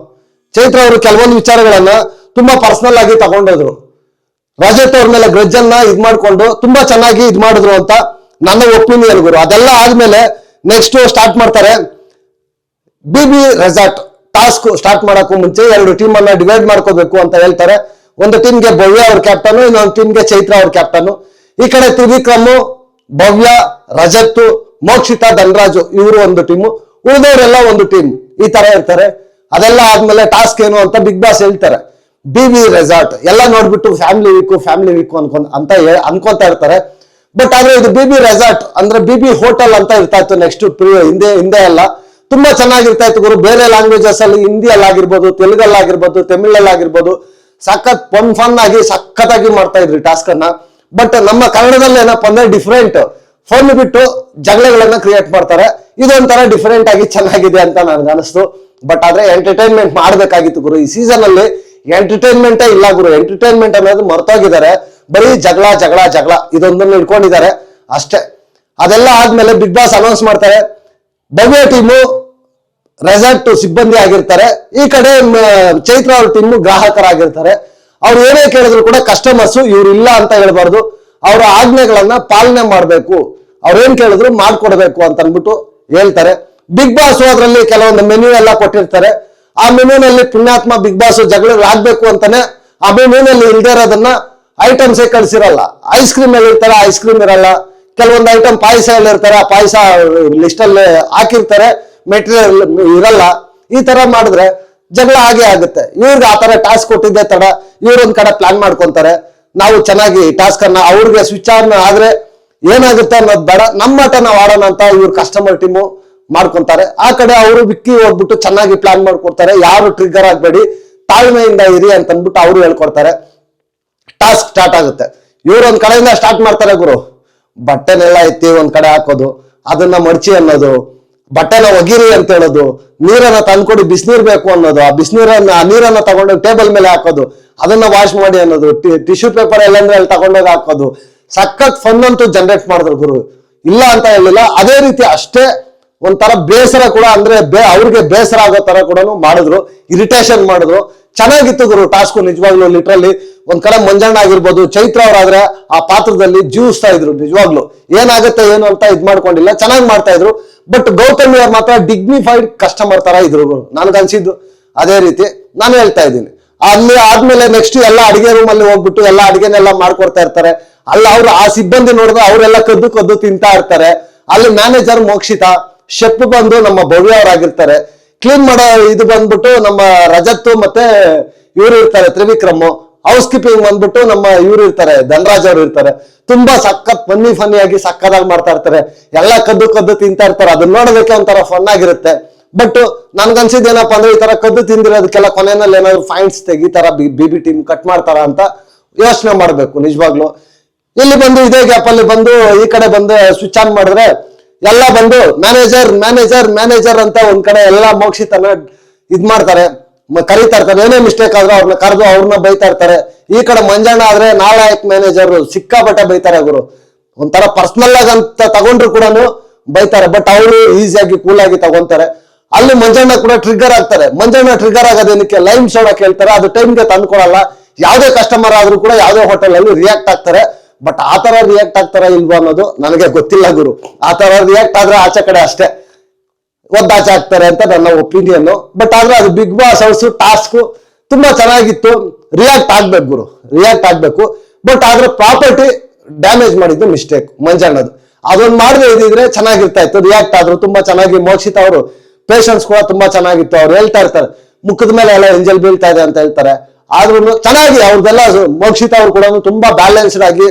ಚೈತ್ರ ಅವರು ಕೆಲವೊಂದು ವಿಚಾರಗಳನ್ನ ತುಂಬಾ ಪರ್ಸನಲ್ ಆಗಿ ತಗೊಂಡೋದ್ರು. ರಜತ್ ಅವ್ರ ಮೇಲೆ ಗ್ರಜ್ ಅನ್ನ ಇದ್ ಮಾಡ್ಕೊಂಡು ತುಂಬಾ ಚೆನ್ನಾಗಿ ಇದ್ ಮಾಡಿದ್ರು ಅಂತ ನನ್ನ ಒಪಿನಿಯನ್ ಗುರು. ಅದೆಲ್ಲ ಆದ್ಮೇಲೆ ನೆಕ್ಸ್ಟ್ ಸ್ಟಾರ್ಟ್ ಮಾಡ್ತಾರೆ BB ರೆಸಾರ್ಟ್ ಟಾಸ್ಕ್ ಸ್ಟಾರ್ಟ್ ಮಾಡಕ್ಕೂ ಮುಂಚೆ 2 ಟೀಮ್ ಅನ್ನ ಡಿವೈಡ್ ಮಾಡ್ಕೋಬೇಕು ಅಂತ ಹೇಳ್ತಾರೆ. ಒಂದು ಟೀಮ್ಗೆ ಭವ್ಯ ಅವ್ರ ಕ್ಯಾಪ್ಟನ್, ಇನ್ನೊಂದು ಟೀಮ್ಗೆ ಚೈತ್ರ ಅವ್ರ ಕ್ಯಾಪ್ಟನ್. ಈ ಕಡೆ ತ್ರಿವಿಕ್ರಮ್, ಭವ್ಯ, ರಜತ್, ಮೋಕ್ಷಿತಾ, ಧನರಾಜು ಇವರು ಒಂದು ಟೀಮು, ಉಳಿದವರೆಲ್ಲ ಒಂದು ಟೀಮ್. ಈ ತರ ಇರ್ತಾರೆ. ಅದೆಲ್ಲ ಆದ್ಮೇಲೆ ಟಾಸ್ಕ್ ಏನು ಅಂತ ಬಿಗ್ ಬಾಸ್ ಹೇಳ್ತಾರೆ. BB ರೆಸಾರ್ಟ್ ಎಲ್ಲ ನೋಡ್ಬಿಟ್ಟು ಫ್ಯಾಮಿಲಿ ವೀಕು ಅಂತ ಅನ್ಕೊಂತಾ ಇರ್ತಾರೆ. ಬಟ್ ಆದ್ರೆ ಇದು BB ರೆಸಾರ್ಟ್ ಅಂದ್ರೆ BB ಹೋಟೆಲ್ ಅಂತ ಇರ್ತಾ ಇತ್ತು. ನೆಕ್ಸ್ಟ್ ಹಿಂದೆ ಎಲ್ಲ ತುಂಬಾ ಚೆನ್ನಾಗಿರ್ತಾ ಇತ್ತು ಗುರು. ಬೇರೆ ಲ್ಯಾಂಗ್ವೇಜಸ್ ಅಲ್ಲಿ ಹಿಂದಿಯಲ್ಲಿ ಆಗಿರ್ಬೋದು, ತೆಲುಗಲ್ಲಾಗಿರ್ಬೋದು, ತಮಿಳಲ್ಲಾಗಿರ್ಬೋದು ಸಖತ್ ಫನ್ ಆಗಿ ಸಖತ್ತಾಗಿ ಮಾಡ್ತಾ ಇದ್ರಿ ಟಾಸ್ಕ್ ಅನ್ನ. ಬಟ್ ನಮ್ಮ ಕನ್ನಡದಲ್ಲಿ ಏನಪ್ಪ ಅಂದ್ರೆ ಡಿಫ್ರೆಂಟ್ ಫೋನ್ ಬಿಟ್ಟು ಜಗಳಗಳನ್ನ ಕ್ರಿಯೇಟ್ ಮಾಡ್ತಾರೆ. ಇದೊಂಥರ ಡಿಫರೆಂಟ್ ಆಗಿ ಚೆನ್ನಾಗಿದೆ ಅಂತ ನನ್ಗೆ ಅನಿಸ್ತು. ಬಟ್ ಆದ್ರೆ ಎಂಟರ್ಟೈನ್ಮೆಂಟ್ ಮಾಡ್ಬೇಕಾಗಿತ್ತು ಗುರು. ಈ ಸೀಸನ್ ಅಲ್ಲಿ ಎಂಟರ್ಟೈನ್ಮೆಂಟೇ ಇಲ್ಲ ಗುರು. ಎಂಟರ್ಟೈನ್ಮೆಂಟ್ ಅನ್ನೋದು ಮರ್ತೋಗಿದ್ದಾರೆ. ಬರೀ ಜಗಳ ಇದೊಂದನ್ನು ಇಟ್ಕೊಂಡಿದ್ದಾರೆ ಅಷ್ಟೇ. ಅದೆಲ್ಲ ಆದ್ಮೇಲೆ ಬಿಗ್ ಬಾಸ್ ಅನೌನ್ಸ್ ಮಾಡ್ತಾರೆ. ಭವ್ಯ ಟೀಮು ರೆಸಾರ್ಟ್ ಸಿಬ್ಬಂದಿ ಆಗಿರ್ತಾರೆ, ಈ ಕಡೆ ಚೈತ್ರ ಅವ್ರ ಟೀಮು ಗ್ರಾಹಕರಾಗಿರ್ತಾರೆ. ಅವ್ರು ಏನೇ ಕೇಳಿದ್ರು ಕೂಡ ಕಸ್ಟಮರ್ಸ್ ಇವ್ರು ಇಲ್ಲ ಅಂತ ಹೇಳ್ಬಾರ್ದು, ಅವರ ಆಜ್ಞೆಗಳನ್ನ ಪಾಲನೆ ಮಾಡ್ಬೇಕು, ಅವ್ರೇನ್ ಕೇಳಿದ್ರು ಮಾಡ್ಕೊಡ್ಬೇಕು ಅಂತ ಅಂದ್ಬಿಟ್ಟು ಹೇಳ್ತಾರೆ. ಬಿಗ್ ಬಾಸ್ ಅದ್ರಲ್ಲಿ ಕೆಲವೊಂದು ಮೆನ್ಯೂ ಎಲ್ಲ ಕೊಟ್ಟಿರ್ತಾರೆ. ಆ ಮೆನ್ಯೂನಲ್ಲಿ ಪುಣ್ಯಾತ್ಮ ಬಿಗ್ ಬಾಸ್ ಜಗಳಾಗ್ಬೇಕು ಅಂತಾನೆ ಆ ಮೆನ್ಯೂನಲ್ಲಿ ಇಲ್ದೇ ಇರೋದನ್ನ ಐಟಮ್ಸೇ ಕಳ್ಸಿರಲ್ಲ. ಐಸ್ ಕ್ರೀಮ್ ಹೇಳಿರ್ತಾರೆ, ಐಸ್ ಕ್ರೀಮ್ ಇರಲ್ಲ. ಕೆಲವೊಂದು ಐಟಮ್ ಪಾಯಸ ಹೇಳಿರ್ತಾರೆ, ಆ ಪಾಯಸ ಲಿಸ್ಟ್ ಅಲ್ಲಿ ಹಾಕಿರ್ತಾರೆ, ಮೆಟೀರಿಯಲ್ ಇರಲ್ಲ. ಈ ತರ ಮಾಡಿದ್ರೆ ಜಗಳ ಹಾಗೆ ಆಗುತ್ತೆ. ಇವ್ರಿಗೆ ಆ ತರ ಟಾಸ್ಕ್ ಕೊಟ್ಟಿದ್ದೆ ತಡ, ಇವ್ರೊಂದ್ ಕಡೆ ಪ್ಲಾನ್ ಮಾಡ್ಕೊಂತಾರೆ. ನಾವು ಚೆನ್ನಾಗಿ ಟಾಸ್ಕ್ ಅನ್ನ ಅವ್ರಿಗೆ ಸ್ವಿಚ್ ಆನ್ ಆದ್ರೆ ಏನಾಗುತ್ತೆ ಅನ್ನೋದು ಬೇಡ, ನಮ್ಮ ಆಟ ನಾವು ಆಡೋಣ ಅಂತ ಇವ್ರ ಕಸ್ಟಮರ್ ಟೀಮು ಮಾಡ್ಕೊಂತಾರೆ. ಆ ಕಡೆ ಅವರು ವಿಕ್ಕಿ ಹೋಗ್ಬಿಟ್ಟು ಚೆನ್ನಾಗಿ ಪ್ಲಾನ್ ಮಾಡ್ಕೊಡ್ತಾರೆ. ಯಾರು ಟ್ರಿಗರ್ ಆಗ್ಬೇಡಿ, ತಾಳ್ಮೆಯಿಂದ ಇರಿ ಅಂತ ಅಂದ್ಬಿಟ್ಟು ಅವರು ಹೇಳ್ಕೊಡ್ತಾರೆ. ಟಾಸ್ಕ್ ಸ್ಟಾರ್ಟ್ ಆಗುತ್ತೆ. ಇವ್ರು ಒಂದ್ ಕಡೆಯಿಂದ ಸ್ಟಾರ್ಟ್ ಮಾಡ್ತಾರೆ ಗುರು. ಬಟ್ಟೆನೆಲ್ಲ ಎತ್ತಿ ಒಂದ್ ಕಡೆ ಹಾಕೋದು, ಅದನ್ನ ಮಡ್ಚಿ ಅನ್ನೋದು, ಬಟ್ಟೆನ ಒಗಿರಿ ಅಂತ ಹೇಳೋದು, ನೀರನ್ನ ತಂದ್ಕೊಡಿ ಬಿಸಿನೀರ್ ಬೇಕು ಅನ್ನೋದು, ಆ ನೀರನ್ನ ತಗೊಂಡು ಟೇಬಲ್ ಮೇಲೆ ಹಾಕೋದು, ಅದನ್ನ ವಾಶ್ ಮಾಡಿ ಅನ್ನೋದು, ಟಿಶ್ಯೂ ಪೇಪರ್ ಎಲ್ಲಂದ್ರೆ ಅಲ್ಲಿ ತಗೊಂಡೋಗಿ ಹಾಕೋದು. ಸಖತ್ ಫನ್ ಅಂತೂ ಜನರೇಟ್ ಮಾಡಿದ್ರು ಗುರು, ಇಲ್ಲ ಅಂತ ಹೇಳಿಲ್ಲ. ಅದೇ ರೀತಿ ಅಷ್ಟೇ ಒಂಥರ ಬೇಸರ ಕೂಡ, ಅಂದ್ರೆ ಅವ್ರಿಗೆ ಬೇಸರ ಆಗೋ ತರ ಕೂಡ ಮಾಡಿದ್ರು, ಇರಿಟೇಷನ್ ಮಾಡಿದ್ರು. ಚೆನ್ನಾಗಿತ್ತು ಗುರು ಟಾಸ್ಕ್ ನಿಜವಾಗ್ಲು. ಲಿಟ್ರಲಿ ಒಂದ್ ಕಡೆ ಮಂಜಣ್ಣ ಆಗಿರ್ಬೋದು, ಚೈತ್ರ ಅವ್ರಾದ್ರೆ ಆ ಪಾತ್ರದಲ್ಲಿ ಜೀವಿಸ್ತಾ ಇದ್ರು. ನಿಜವಾಗ್ಲು ಏನಾಗುತ್ತೆ ಏನು ಅಂತ ಇದ್ ಮಾಡ್ಕೊಂಡಿಲ್ಲ, ಚೆನ್ನಾಗಿ ಮಾಡ್ತಾ ಇದ್ರು. ಬಟ್ ಗೌತಮಿ ಅವ್ರು ಮಾತ್ರ ಡಿಗ್ನಿಫೈಡ್ ಕಸ್ಟಮರ್ ತರ ಇದ್ರು ಗುರು, ನನ್ಗನ್ಸಿದ್ದು ಅದೇ ರೀತಿ ನಾನು ಹೇಳ್ತಾ ಇದ್ದೀನಿ. ಅಲ್ಲಿ ಆದ್ಮೇಲೆ ನೆಕ್ಸ್ಟ್ ಎಲ್ಲ ಅಡಿಗೆ ರೂಮ್ ಅಲ್ಲಿ ಹೋಗ್ಬಿಟ್ಟು ಎಲ್ಲ ಅಡಿಗೆನೆಲ್ಲ ಮಾಡ್ಕೊಡ್ತಾ ಇರ್ತಾರೆ. ಅಲ್ಲಿ ಅವ್ರು ಆ ಸಿಬ್ಬಂದಿ ನೋಡಿದ್ರೆ ಅವರೆಲ್ಲ ಕದ್ದು ತಿಂತಾ ಇರ್ತಾರೆ. ಅಲ್ಲಿ ಮ್ಯಾನೇಜರ್ ಮೋಕ್ಷಿತಾ ಶೆಫ್ ಬಂದು ನಮ್ಮ ಭವ್ಯ ಅವರಾಗಿರ್ತಾರೆ. ಕ್ಲೀನ್ ಮಾಡೋ ಇದು ಬಂದ್ಬಿಟ್ಟು ನಮ್ಮ ರಜತ್ ಮತ್ತೆ ಇವ್ರು ಇರ್ತಾರೆ ತ್ರಿವಿಕ್ರಮ್. ಹೌಸ್ ಕೀಪಿಂಗ್ ಬಂದ್ಬಿಟ್ಟು ನಮ್ಮ ಇವ್ರು ಇರ್ತಾರೆ ಧನರಾಜ್ ಅವರು ಇರ್ತಾರೆ. ತುಂಬಾ ಸಖತ್ ಫನ್ನಿ ಆಗಿ ಸಕ್ಕದಾಗಿ ಮಾಡ್ತಾ ಇರ್ತಾರೆ. ಎಲ್ಲ ಕದ್ದು ತಿಂತಾ ಇರ್ತಾರೆ. ಅದನ್ನ ನೋಡೋದಕ್ಕೆ ಒಂಥರ ಫನ್ ಆಗಿರುತ್ತೆ. ಬಟ್ ನನ್ಗನ್ಸಿದ್ ಏನಪ್ಪಾ ಅಂದ್ರೆ ಈ ತರ ಕದ್ದು ತಿಂದಿರೋದಕ್ಕೆಲ್ಲ ಕೊನೆಯಲ್ಲಿ ಏನಾದ್ರು ಫೈನ್ಸ್ ತೆಗಿತಾರ, BB ಟೀಮ್ ಕಟ್ ಮಾಡ್ತಾರ ಅಂತ ಯೋಚನೆ ಮಾಡ್ಬೇಕು ನಿಜವಾಗ್ಲು. ಇಲ್ಲಿ ಬಂದು ಇದೇ ಗ್ಯಾಪ್ ಅಲ್ಲಿ ಬಂದು ಈ ಕಡೆ ಬಂದು ಸ್ವಿಚ್ ಆನ್ ಮಾಡಿದ್ರೆ ಎಲ್ಲ ಬಂದು ಮ್ಯಾನೇಜರ್ ಅಂತ ಒಂದ್ ಕಡೆ ಎಲ್ಲ ಮೋಕ್ಷಿತನ ಇದ್ ಮಾಡ್ತಾರೆ, ಕರೀತಾ ಇರ್ತಾರೆ. ಏನೇ ಮಿಸ್ಟೇಕ್ ಆದ್ರೂ ಅವ್ರನ್ನ ಕರೆದು ಅವ್ರನ್ನ ಬೈತಾ ಇರ್ತಾರೆ. ಈ ಕಡೆ ಮಂಜಣ್ಣ ಆದ್ರೆ ನಾಲಾಯಕ್ ಮ್ಯಾನೇಜರ್ ಸಿಕ್ಕಾಪಟ್ಟೆ ಬೈತಾರೆ ಗುರು. ಒಂಥರ ಪರ್ಸನಲ್ ಆಗಿ ಅಂತ ತಗೊಂಡ್ರು ಕೂಡ ಬೈತಾರೆ. ಬಟ್ ಅವರು ಈಸಿಯಾಗಿ ಕೂಲ್ ಆಗಿ ತಗೊಂತಾರೆ. ಅಲ್ಲಿ ಮಂಜಣ್ಣ ಕೂಡ ಟ್ರಿಗರ್ ಆಗ್ತಾರೆ. ಮಂಜಣ್ಣ ಟ್ರಿಗರ್ ಆಗೋದೇನಕ್ಕೆ ಲೈಮ್ ಸೋಡಾ ಕೇಳ್ತಾರೆ, ಅದು ಟೈಮ್ಗೆ ತಂದ್ಕೊಡಲ್ಲ. ಯಾವ್ದೇ ಕಸ್ಟಮರ್ ಆದ್ರೂ ಕೂಡ ಯಾವ್ದೇ ಹೋಟೆಲ್ ಅಲ್ಲಿ ರಿಯಾಕ್ಟ್ ಆಗ್ತಾರೆ. ಬಟ್ ಆ ತರ ರಿಯಾಕ್ಟ್ ಆಗ್ತಾರ ಇಲ್ವಾ ಅನ್ನೋದು ನನಗೆ ಗೊತ್ತಿಲ್ಲ ಗುರು. ಆ ತರ ರಿಯಾಕ್ಟ್ ಆದ್ರೆ ಆಚೆ ಕಡೆ ಅಷ್ಟೇ ಒದ್ದಾಚೆ ಆಗ್ತಾರೆ ಅಂತ ನನ್ನ ಒಪಿನಿಯನ್. ಬಟ್ ಆದ್ರೆ ಅದು ಬಿಗ್ ಬಾಸ್ ಹೌಸ್ ಟಾಸ್ಕ್ ತುಂಬಾ ಚೆನ್ನಾಗಿತ್ತು. ರಿಯಾಕ್ಟ್ ಆಗ್ಬೇಕು ಗುರು, ರಿಯಾಕ್ಟ್ ಆಗ್ಬೇಕು. ಬಟ್ ಆದ್ರೆ ಪ್ರಾಪರ್ಟಿ ಡ್ಯಾಮೇಜ್ ಮಾಡಿದ್ದು ಮಿಸ್ಟೇಕ್ ಮಂಜಣ್ಣದು. ಅದೊಂದು ಮಾಡದೆ ಇದ್ರೆ ಚೆನ್ನಾಗಿರ್ತಾ ಇತ್ತು. ರಿಯಾಕ್ಟ್ ಆದ್ರು ತುಂಬಾ ಚೆನ್ನಾಗಿ. ಮೋಕ್ಷಿತ ಅವರು ಪೇಷನ್ಸ್ ಕೂಡ ತುಂಬಾ ಚೆನ್ನಾಗಿತ್ತು. ಅವ್ರು ಹೇಳ್ತಾ ಇರ್ತಾರೆ ಮುಖದ ಮೇಲೆ ಎಲ್ಲ ಎಂಜಲ್ ಬೀಳ್ತಾ ಇದೆ ಅಂತ ಹೇಳ್ತಾರೆ. ಆದ್ರೂ ಚೆನ್ನಾಗಿ ಅವ್ರದೆಲ್ಲ ಮೋಕ್ಷಿತ ಅವ್ರು ಕೂಡ ತುಂಬಾ ಬ್ಯಾಲೆನ್ಸ್ಡ್ ಆಗಿ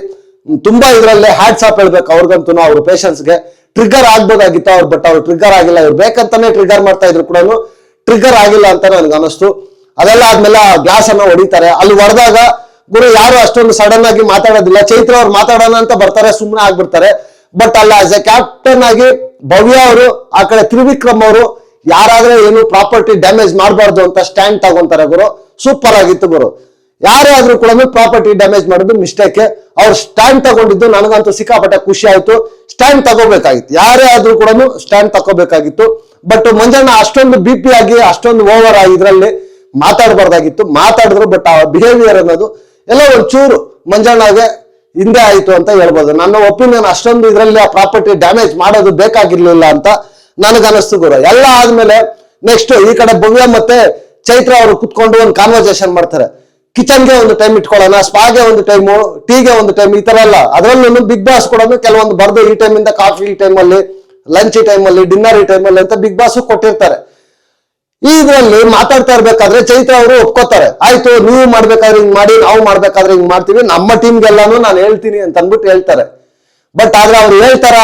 ತುಂಬಾ ಇದ್ರಲ್ಲಿ ಹ್ಯಾಟ್ಸ್ ಆಫ್ ಹೇಳ್ಬೇಕು ಅವ್ರಿಗಂತೂ. ಅವ್ರ ಪೇಷನ್ಸ್ಗೆ ಟ್ರಿಗರ್ ಆಗ್ಬೋದಾಗಿತ್ತು ಅವ್ರು, ಬಟ್ ಅವ್ರು ಟ್ರಿಗರ್ ಆಗಿಲ್ಲ. ಇವ್ರು ಬೇಕಂತಾನೆ ಟ್ರಿಗರ್ ಮಾಡ್ತಾ ಇದ್ರು ಕೂಡ ಟ್ರಿಗರ್ ಆಗಿಲ್ಲ ಅಂತ ನನ್ಗೆ ಅನಿಸ್ತು. ಅದೆಲ್ಲ ಆದ್ಮೇಲೆ ಗ್ಲಾಸ್ ಅನ್ನ ಹೊಡಿತಾರೆ. ಅಲ್ಲಿ ಹೊಡೆದಾಗ ಗುರು ಯಾರು ಅಷ್ಟೊಂದು ಸಡನ್ ಆಗಿ ಮಾತಾಡೋದಿಲ್ಲ. ಚೈತ್ರ ಅವ್ರು ಮಾತಾಡೋಣ ಅಂತ ಬರ್ತಾರೆ, ಸುಮ್ಮನೆ ಆಗ್ಬಿಡ್ತಾರೆ. ಬಟ್ ಅಲ್ಲ ಆಸ್ ಎ ಕ್ಯಾಪ್ಟನ್ ಆಗಿ ಭವ್ಯ ಅವರು ಆ ಕಡೆ ತ್ರಿವಿಕ್ರಮ್ ಅವರು ಯಾರಾದ್ರೆ ಏನು ಪ್ರಾಪರ್ಟಿ ಡ್ಯಾಮೇಜ್ ಮಾಡಬಾರ್ದು ಅಂತ ಸ್ಟ್ಯಾಂಡ್ ತಗೊಂತಾರೆ ಗುರು. ಸೂಪರ್ ಆಗಿತ್ತು ಗುರು. ಯಾರೇ ಆದ್ರೂ ಕೂಡ ಪ್ರಾಪರ್ಟಿ ಡ್ಯಾಮೇಜ್ ಮಾಡೋದು ಮಿಸ್ಟೇಕ್. ಅವ್ರು ಸ್ಟ್ಯಾಂಡ್ ತಗೊಂಡಿದ್ದು ನನಗಂತೂ ಸಿಕ್ಕಾಪಟ್ಟೆ ಖುಷಿ ಆಯ್ತು. ಸ್ಟ್ಯಾಂಡ್ ತಗೋಬೇಕಾಗಿತ್ತು, ಯಾರೇ ಆದ್ರೂ ಕೂಡ ಸ್ಟ್ಯಾಂಡ್ ತಗೋಬೇಕಾಗಿತ್ತು. ಬಟ್ ಮಂಜಣ್ಣ ಅಷ್ಟೊಂದು BP ಆಗಿ ಅಷ್ಟೊಂದು ಓವರ್ ಆಗಿ ಇದ್ರಲ್ಲಿ ಮಾತಾಡಬಾರ್ದಾಗಿತ್ತು. ಮಾತಾಡಿದ್ರು ಬಟ್ ಆ ಬಿಹೇವಿಯರ್ ಅನ್ನೋದು ಎಲ್ಲ ಒಂಚೂರು ಮಂಜಣ್ಣಗೆ ಹಿಂದೆ ಆಯ್ತು ಅಂತ ಹೇಳ್ಬೋದು. ನನ್ನ ಒಪಿನಿಯನ್ ಅಷ್ಟೊಂದು ಇದರಲ್ಲಿ ಆ ಪ್ರಾಪರ್ಟಿ ಡ್ಯಾಮೇಜ್ ಮಾಡೋದು ಬೇಕಾಗಿರ್ಲಿಲ್ಲ ಅಂತ ನನಗನ್ನಿಸ್ತು ಗುರು. ಎಲ್ಲ ಆದ್ಮೇಲೆ ನೆಕ್ಸ್ಟ್ ಈ ಕಡೆ ಭವ್ಯ ಮತ್ತೆ ಚೈತ್ರ ಅವರು ಕುತ್ಕೊಂಡು ಒಂದು ಕಾನ್ವರ್ಸೇಷನ್ ಮಾಡ್ತಾರೆ. ಕಿಚನ್ಗೆ ಒಂದು ಟೈಮ್ ಇಟ್ಕೊಳ್ಳೋಣ, ಸ್ಪಾಗೆ ಒಂದು ಟೈಮು, ಟೀಗೆ ಒಂದು ಟೈಮ್, ಈ ತರ ಎಲ್ಲ. ಅದರಲ್ಲೂ ಬಿಗ್ ಬಾಸ್ ಕೂಡ ಕೆಲವೊಂದು ಬರ್ದು ಈ ಟೈಮಿಂದ ಕಾಫಿ ಟೈಮಲ್ಲಿ, ಲಂಚ್ ಟೈಮಲ್ಲಿ, ಡಿನ್ನರ್ ಟೈಮಲ್ಲಿ ಅಂತ ಬಿಗ್ ಬಾಸ್ ಕೊಟ್ಟಿರ್ತಾರೆ. ಈ ಇದ್ರಲ್ಲಿ ಮಾತಾಡ್ತಾ ಇರ್ಬೇಕಾದ್ರೆ ಚೈತ್ರ ಅವರು ಒಪ್ಕೋತಾರೆ. ಆಯ್ತು ನೀವು ಮಾಡ್ಬೇಕಾದ್ರೆ ಹಿಂಗ್ ಮಾಡಿ, ನಾವು ಮಾಡ್ಬೇಕಾದ್ರೆ ಹಿಂಗ್ ಮಾಡ್ತೀವಿ, ನಮ್ಮ ಟೀಮ್ಗೆಲ್ಲಾನು ನಾನು ಹೇಳ್ತೀನಿ ಅಂತ ಅಂದ್ಬಿಟ್ಟು ಹೇಳ್ತಾರೆ. ಬಟ್ ಆದ್ರೆ ಅವ್ರು ಹೇಳ್ತಾರ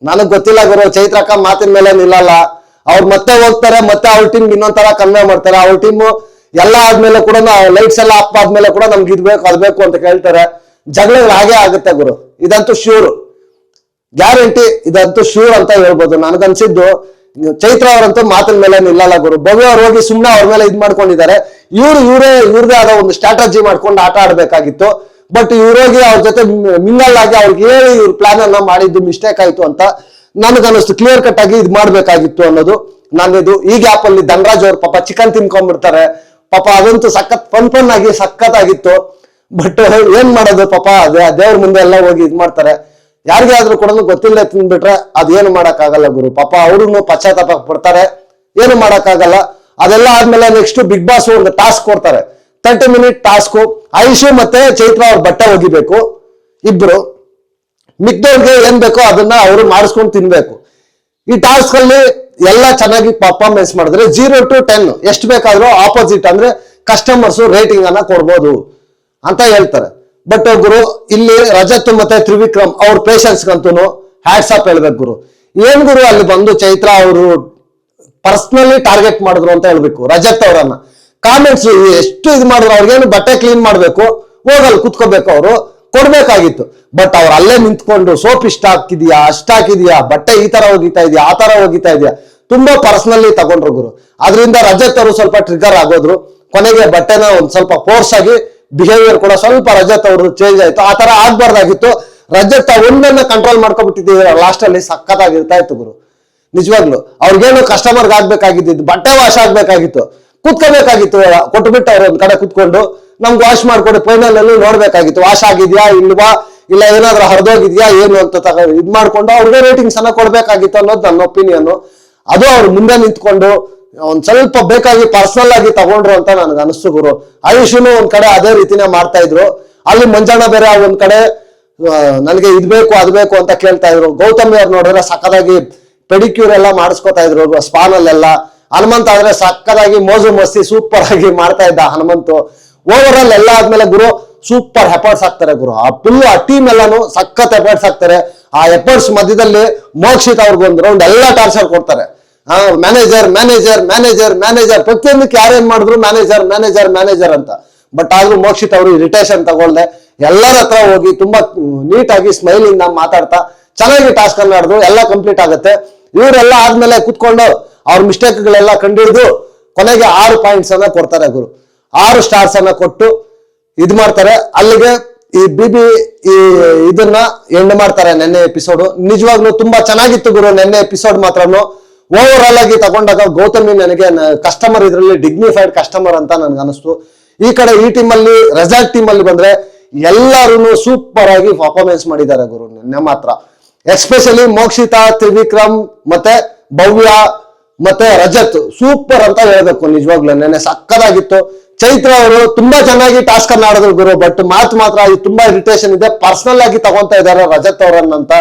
ನನಗ್ ಗೊತ್ತಿಲ್ಲ ಗುರು. ಚೈತ್ರಕ್ಕ ಮಾತಿನ ಮೇಲೆ ನಿಲ್ಲಲ್ಲ. ಅವ್ರು ಮತ್ತೆ ಹೋಗ್ತಾರೆ, ಮತ್ತೆ ಅವ್ರ ಟೀಮ್ ಇನ್ನೊಂದ್ ತರ ಕನ್ವೆ ಮಾಡ್ತಾರೆ. ಅವ್ರ ಟೀಮ್ ಎಲ್ಲ ಆದ್ಮೇಲೆ ಕೂಡ ಲೈಟ್ಸ್ ಎಲ್ಲ ಅಪ್ ಆದ್ಮೇಲೆ ಕೂಡ ನಮ್ಗೆ ಇದ್ಬೇಕು ಅದ್ಬೇಕು ಅಂತ ಕೇಳ್ತಾರೆ. ಜಗಳಗಳು ಹಾಗೆ ಆಗುತ್ತೆ ಗುರು. ಇದಂತೂ ಶ್ಯೂರ್, ಗ್ಯಾರಂಟಿ, ಇದಂತೂ ಶ್ಯೂರ್ ಅಂತ ಹೇಳ್ಬೋದು. ನನಗನ್ಸಿದ್ದು ಚೈತ್ರ ಅವರಂತೂ ಮಾತಿನ ಮೇಲೆ ನಿಲ್ಲಲ್ಲ ಗುರು. ಭವ್ಯ ಅವ್ರು ಹೋಗಿ ಸುಮ್ಮನೆ ಅವ್ರ ಮೇಲೆ ಇದ್ ಮಾಡ್ಕೊಂಡಿದ್ದಾರೆ. ಇವ್ರದೇ ಆದ ಒಂದು ಸ್ಟ್ರಾಟಜಿ ಮಾಡ್ಕೊಂಡು ಆಟ ಆಡ್ಬೇಕಾಗಿತ್ತು. ಬಟ್ ಇವ್ರೋಗಿ ಅವ್ರ ಜೊತೆ ಮಿಂಗಲ್ ಆಗಿ ಅವ್ರಿಗೆ ಹೇಳಿ ಇವ್ರ ಪ್ಲಾನ್ ಅನ್ನ ಮಾಡಿದ್ದು ಮಿಸ್ಟೇಕ್ ಆಯ್ತು ಅಂತ ನನಗನ್ನಿಸ್ತು. ಕ್ಲಿಯರ್ ಕಟ್ ಆಗಿ ಇದ್ ಮಾಡ್ಬೇಕಾಗಿತ್ತು ಅನ್ನೋದು ನನ್ನದು. ಈ ಗ್ಯಾಪ್ ಅಲ್ಲಿ ಧನರಾಜ್ ಅವ್ರ ಪಾಪ ಚಿಕನ್ ತಿನ್ಕೊಂಡ್ಬಿಡ್ತಾರೆ. ಪಾಪ ಅದಂತೂ ಸಖತ್ ಫನ್ ಆಗಿ ಸಖತ್ ಆಗಿತ್ತು. ಬಟ್ ಏನ್ ಮಾಡೋದು ಪಾಪ, ದೇವ್ರ ಮುಂದೆ ಎಲ್ಲ ಹೋಗಿ ಇದ್ ಮಾಡ್ತಾರೆ. ಯಾರಿಗೆ ಆದ್ರೂ ಕೂಡ ಗೊತ್ತಿಲ್ಲದೆ ತಿಂದ್ಬಿಟ್ರೆ ಅದೇನು ಮಾಡಕ್ ಆಗಲ್ಲ ಗುರು. ಪಾಪ ಅವ್ರು ಪಶ್ಚಾತ್ತಾಪ ಪಡ್ತಾರೆ, ಏನು ಮಾಡಕ್ ಆಗಲ್ಲ. ಅದೆಲ್ಲ ಆದ್ಮೇಲೆ ನೆಕ್ಸ್ಟ್ ಬಿಗ್ ಬಾಸ್ ಒಂದು ಟಾಸ್ಕ್ ಕೊಡ್ತಾರೆ, 30 ಮಿನಿಟ್ ಟಾಸ್ಕ್. ಐಶು ಮತ್ತೆ ಚೈತ್ರ ಅವ್ರ ಬಟ್ಟೆ ಒಗಿಬೇಕು ಇಬ್ರು. ಮಿಕ್ದವ್ರಿಗೆ ಏನ್ ಬೇಕೋ ಅದನ್ನ ಅವರು ಮಾಡಿಸ್ಕೊಂಡು ತಿನ್ಬೇಕು. ಈ ಟಾಸ್ಕ್ ಅಲ್ಲಿ ಎಲ್ಲ ಚೆನ್ನಾಗಿ ಪರ್ಫಾರ್ಮೆನ್ಸ್ ಮಾಡಿದ್ರೆ 0 to 10 ಎಷ್ಟು ಬೇಕಾದ್ರೂ ಆಪೋಸಿಟ್ ಅಂದ್ರೆ ಕಸ್ಟಮರ್ಸ್ ರೇಟಿಂಗ್ ಅನ್ನ ಕೊಡ್ಬೋದು ಅಂತ ಹೇಳ್ತಾರೆ. ಬಟ್ ಗುರು ಇಲ್ಲಿ ರಜತ್ ಮತ್ತೆ ತ್ರಿವಿಕ್ರಮ್ ಅವ್ರ ಪೇಷನ್ಸ್ ಗಂತೂ ಹ್ಯಾಟ್ಸ್ ಆಫ್ ಹೇಳ್ಬೇಕು ಗುರು. ಏನ್ ಗುರು ಅಲ್ಲಿ ಬಂದು ಚೈತ್ರ ಅವರು ಪರ್ಸನಲಿ ಟಾರ್ಗೆಟ್ ಮಾಡಿದ್ರು ಅಂತ ಹೇಳ್ಬೇಕು ರಜತ್ ಅವರನ್ನ. ಕಾಮೆಂಟ್ಸ್ ಎಷ್ಟು ಇದು ಮಾಡಿದ್ರು. ಅವ್ರಿಗೇನು ಬಟ್ಟೆ ಕ್ಲೀನ್ ಮಾಡ್ಬೇಕು, ಹೋಗಲ್ ಕುತ್ಕೋಬೇಕು, ಅವರು ಕೊಡ್ಬೇಕಾಗಿತ್ತು. ಬಟ್ ಅವ್ರು ಅಲ್ಲೇ ನಿಂತ್ಕೊಂಡು ಸೋಪ್ ಇಷ್ಟ ಹಾಕಿದ್ಯಾ, ಅಷ್ಟ ಹಾಕಿದ್ಯಾ, ಬಟ್ಟೆ ಈ ತರ ಹೋಗಿತಾ ಇದೆಯಾ, ಆ ತರ ಹೋಗಿತಾ ಇದೆಯಾ, ತುಂಬಾ ಪರ್ಸನಲಿ ತಗೊಂಡ್ರು ಗುರು. ಅದರಿಂದ ರಜತ್ ಅವರು ಸ್ವಲ್ಪ ಟ್ರಿಗರ್ ಆಗೋದ್ರು. ಕೊನೆಗೆ ಬಟ್ಟೆನ ಒಂದ್ ಸ್ವಲ್ಪ ಫೋರ್ಸ್ ಆಗಿ ಬಿಹೇವಿಯರ್ ಕೂಡ ಸ್ವಲ್ಪ ರಜತ್ ಅವರು ಚೇಂಜ್ ಆಯ್ತು. ಆ ತರ ಆಗ್ಬಾರ್ದಾಗಿತ್ತು. ರಜತ್ ಒಂದನ್ನ ಕಂಟ್ರೋಲ್ ಮಾಡ್ಕೊಬಿಟ್ಟಿದ್ದೀರ ಲಾಸ್ಟ್ ಅಲ್ಲಿ ಸಖತ್ತಾಗಿರ್ತಾ ಇತ್ತು ಗುರು. ನಿಜವಾಗ್ಲು ಅವ್ರಿಗೇನು ಕಸ್ಟಮರ್ಗೆ ಆಗ್ಬೇಕಾಗಿದ್ದು ಬಟ್ಟೆ ವಾಶ್ ಆಗ್ಬೇಕಾಗಿತ್ತು, ಕುತ್ಕೋಬೇಕಾಗಿತ್ತು. ಕೊಟ್ಬಿಟ್ಟು ಅವ್ರು ಒಂದ್ ಕಡೆ ಕುತ್ಕೊಂಡು ನಮ್ಗೆ ವಾಶ್ ಮಾಡ್ಕೊಡಿ ಫೈನಲ್ ಅಲ್ಲಿ ನೋಡ್ಬೇಕಾಗಿತ್ತು ವಾಶ್ ಆಗಿದ್ಯಾ ಇಲ್ವಾ, ಇಲ್ಲ ಏನಾದ್ರೂ ಹರಿದೋಗಿದ್ಯಾ ಏನು ಅಂತ ಇದ್ ಮಾಡ್ಕೊಂಡು ಅವ್ರಿಗೆ ರೇಟಿಂಗ್ಸ್ ಅನ್ನ ಕೊಡ್ಬೇಕಾಗಿತ್ತು ಅನ್ನೋದು ನನ್ನ ಒಪಿನಿಯನ್. ಅದು ಅವ್ರು ಮುಂದೆ ನಿಂತ್ಕೊಂಡು ಒಂದ್ ಸ್ವಲ್ಪ ಬೇಕಾಗಿ ಪರ್ಸನಲ್ ಆಗಿ ತಗೊಂಡ್ರು ಅಂತ ನನ್ಗೆ ಅನಿಸ್ತು ಗುರು. ಆಯುಷನು ಒಂದ್ ಕಡೆ ಅದೇ ರೀತಿನೇ ಮಾಡ್ತಾ ಇದ್ರು. ಅಲ್ಲಿ ಮಂಜಣ್ಣ ಬೇರೆ ಒಂದ್ ಕಡೆ ನನಗೆ ಇದ್ ಬೇಕು ಅದ್ ಬೇಕು ಅಂತ ಕೇಳ್ತಾ ಇದ್ರು. ಗೌತಮಿ ಅವ್ರು ನೋಡಿದ್ರೆ ಸಖತ್ತಾಗಿ ಪೆಡಿಕ್ಯೂರ್ ಎಲ್ಲ ಮಾಡಿಸ್ಕೊತಾ ಇದ್ರು ಸ್ಪಾನ್ ಅಲ್ಲೆಲ್ಲ. ಹನುಮಂತ್ ಆದ್ರೆ ಸಕ್ಕದಾಗಿ ಮೋಜು ಮಸ್ತಿ ಸೂಪರ್ ಆಗಿ ಮಾಡ್ತಾ ಇದ್ದ ಹನುಮಂತು. ಓವರ್ ಆಲ್ ಎಲ್ಲ ಆದ್ಮೇಲೆ ಗುರು ಸೂಪರ್ ಎಫರ್ಟ್ಸ್ ಆಗ್ತಾರೆ ಗುರು. ಆ ಟೀಮ್ ಎಲ್ಲಾನು ಸಖತ್ ಎಫರ್ಟ್ಸ್ ಆಗ್ತಾರೆ. ಆ ಎಫರ್ಟ್ಸ್ ಮಧ್ಯದಲ್ಲಿ ಮೋಕ್ಷಿತ್ ಅವ್ರಿಗೊಂದು ರೌಂಡ್ ಎಲ್ಲ ಟಾರ್ಚರ್ ಕೊಡ್ತಾರೆ. ಮ್ಯಾನೇಜರ್ ಮ್ಯಾನೇಜರ್ ಮ್ಯಾನೇಜರ್ ಮ್ಯಾನೇಜರ್ ಪ್ರತಿಯೊಂದಕ್ಕೆ ಯಾರೇನ್ ಮಾಡಿದ್ರು ಮ್ಯಾನೇಜರ್ ಮ್ಯಾನೇಜರ್ ಮ್ಯಾನೇಜರ್ ಅಂತ. ಬಟ್ ಆದ್ರೂ ಮೋಕ್ಷಿತ್ ಅವರು ಇರಿಟೇಷನ್ ತಗೊಳ್ದೆ ಎಲ್ಲರ ಹತ್ರ ಹೋಗಿ ತುಂಬಾ ನೀಟಾಗಿ ಸ್ಮೈಲ್ ಇಂದ ಮಾತಾಡ್ತಾ ಚೆನ್ನಾಗಿ ಟಾಸ್ಕ್ ಅನ್ನ ಆಡಿದ್ರು. ಎಲ್ಲ ಕಂಪ್ಲೀಟ್ ಆಗುತ್ತೆ. ಇವರೆಲ್ಲ ಆದ್ಮೇಲೆ ಕುತ್ಕೊಂಡು ಅವ್ರ ಮಿಸ್ಟೇಕ್ಗಳೆಲ್ಲ ಕಂಡುಹಿಡಿದು ಕೊನೆಗೆ 6 ಪಾಯಿಂಟ್ಸ್ ಅನ್ನ ಕೊಡ್ತಾರೆ ಗುರು. 6 ಸ್ಟಾರ್ಸ್ ಅನ್ನ ಕೊಟ್ಟು ಇದ್ ಮಾಡ್ತಾರೆ. ಅಲ್ಲಿಗೆ ಈ ಇದನ್ನ ಎಂಡ್ ಮಾಡ್ತಾರೆ ನೆನ್ನೆ ಎಪಿಸೋಡ್. ನಿಜವಾಗ್ಲೂ ತುಂಬಾ ಚೆನ್ನಾಗಿತ್ತು ಗುರು ನೆನ್ನೆ ಎಪಿಸೋಡ್ ಮಾತ್ರನು. ಓವರ್ ಆಲ್ ಆಗಿ ತಗೊಂಡಾಗ ಗೌತಮಿ ನನಗೆ ಕಸ್ಟಮರ್ ಇದರಲ್ಲಿ ಡಿಗ್ನಿಫೈಡ್ ಕಸ್ಟಮರ್ ಅಂತ ನನ್ಗೆ ಅನಿಸ್ತು. ಈ ಕಡೆ ಈ ಟೀಮ್ ಅಲ್ಲಿ ರೆಸಾರ್ಟ್ ಟೀಮ್ ಅಲ್ಲಿ ಬಂದ್ರೆ ಎಲ್ಲರೂ ಸೂಪರ್ ಆಗಿ ಪರ್ಫಾರ್ಮೆನ್ಸ್ ಮಾಡಿದ್ದಾರೆ ಗುರು ನೆನ್ನೆ ಮಾತ್ರ. ಎಸ್ಪೆಷಲಿ ಮೋಕ್ಷಿತಾ, ತ್ರಿವಿಕ್ರಮ್ ಮತ್ತೆ ಭವ್ಯ ಮತ್ತೆ ರಜತ್ ಸೂಪರ್ ಅಂತ ಹೇಳ್ಬೇಕು. ನಿಜವಾಗ್ಲೂ ನೆನ್ನೆ ಸಕ್ಕದಾಗಿತ್ತು. ಚೈತ್ರ ಅವರು ತುಂಬಾ ಚೆನ್ನಾಗಿ ಟಾಸ್ಕ್ ಅನ್ನ ಆಡಿದ್ರು ಗುರು. ಬಟ್ ಮಾತ್ರ ತುಂಬಾ ಇರಿಟೇಷನ್ ಇದೆ. ಪರ್ಸನಲ್ ಆಗಿ ತಗೊಂತಾ ಇದ್ದಾರೆ ರಜತ್ ಅವರನ್ನಂತ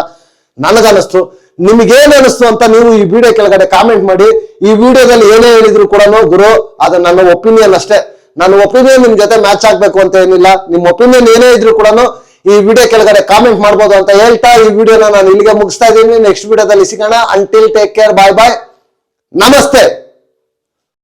ನನಗನಿಸ್ತು. ನಿಮ್ಗೇನ್ ಅನಿಸ್ತು ಅಂತ ನೀವು ಈ ವಿಡಿಯೋ ಕೆಳಗಡೆ ಕಾಮೆಂಟ್ ಮಾಡಿ. ಈ ವಿಡಿಯೋದಲ್ಲಿ ಏನೇ ಹೇಳಿದ್ರು ಕೂಡ ಗುರು ಅದು ನನ್ನ ಒಪಿನಿಯನ್ ಅಷ್ಟೇ. ನನ್ನ ಒಪಿನಿಯನ್ ನಿಮ್ ಜೊತೆ ಮ್ಯಾಚ್ ಆಗ್ಬೇಕು ಅಂತ ಏನಿಲ್ಲ. ನಿಮ್ ಒಪಿನಿಯನ್ ಏನೇ ಇದ್ರು ಕೂಡ ಈ ವಿಡಿಯೋ ಕೆಳಗಡೆ ಕಾಮೆಂಟ್ ಮಾಡ್ಬೋದು ಅಂತ ಹೇಳ್ತಾ ಈ ವಿಡಿಯೋನ ನಾನು ಇಲ್ಲಿಗೆ ಮುಗಿಸ್ತಾ ಇದ್ದೀನಿ. ನೆಕ್ಸ್ಟ್ ವಿಡಿಯೋದಲ್ಲಿ ಸಿಗೋಣ. ಅಂಟಿಲ್ ಟೇಕ್ ಕೇರ್, ಬಾಯ್ ಬಾಯ್, ನಮಸ್ತೆ.